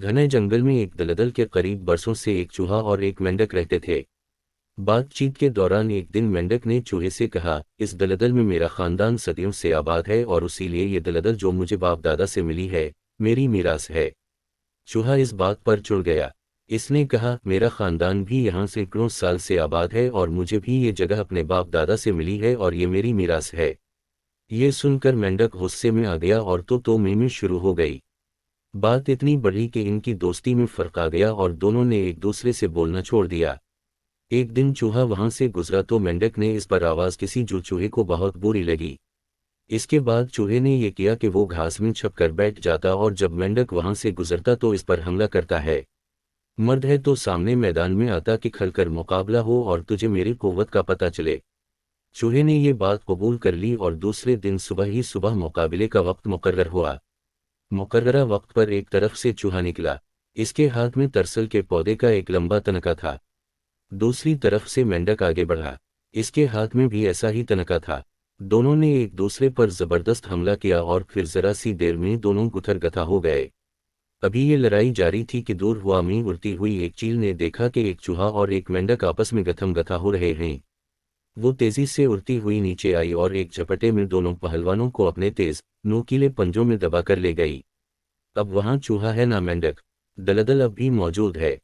घने जंगल में एक दलदल के करीब बरसों से एक चूहा और एक मेंढक रहते थे। बातचीत के दौरान एक दिन मेंढक ने चूहे से कहा, इस दलदल में मेरा खानदान सदियों से आबाद है और उसीलिए ये दलदल जो मुझे बाप दादा से मिली है, मेरी मीरास है। चूहा इस बात पर चिढ़ गया। इसने कहा, मेरा खानदान भी यहाँ सैकड़ों साल से आबाद है और मुझे भी ये जगह अपने बाप दादा से मिली है और ये मेरी मीरास है। ये सुनकर मेंढक गुस्से में आ गया और तो में शुरू हो गई। बात इतनी बढ़ी कि इनकी दोस्ती में फर्क आ गया और दोनों ने एक दूसरे से बोलना छोड़ दिया। एक दिन चूहा वहां से गुजरा तो मेंढक ने इस पर आवाज किसी जो चूहे को बहुत बुरी लगी। इसके बाद चूहे ने यह किया कि वो घास में छपकर बैठ जाता और जब मेंढक वहां से गुजरता तो इस पर हमला करता है। मर्द है तो सामने मैदान में आता कि खलकर मुकाबला हो और तुझे मेरी कुव्वत का पता चले। चूहे ने ये बात कबूल कर ली और दूसरे दिन सुबह ही सुबह मुकाबले का वक्त मुकर्रर हुआ। मुकर्ररा वक्त पर एक तरफ से चूहा निकला। इसके हाथ में तरसल के पौधे का एक लंबा तनका था। दूसरी तरफ से मेंढक आगे बढ़ा। इसके हाथ में भी ऐसा ही तनका था। दोनों ने एक दूसरे पर जबरदस्त हमला किया और फिर जरा सी देर में दोनों गुथर-गथा हो गए। अभी ये लड़ाई जारी थी कि दूर हवा में उड़ती हुई एक चील ने देखा कि एक चूहा और एक मेंढक आपस में गथम-गथा हो रहे हैं। वो तेजी से उड़ती हुई नीचे आई और एक झपटे में दोनों पहलवानों को अपने तेज, नोकीले पंजों में दबाकर ले गई। अब वहां चूहा है ना मेंढक। दलदल अब भी मौजूद है।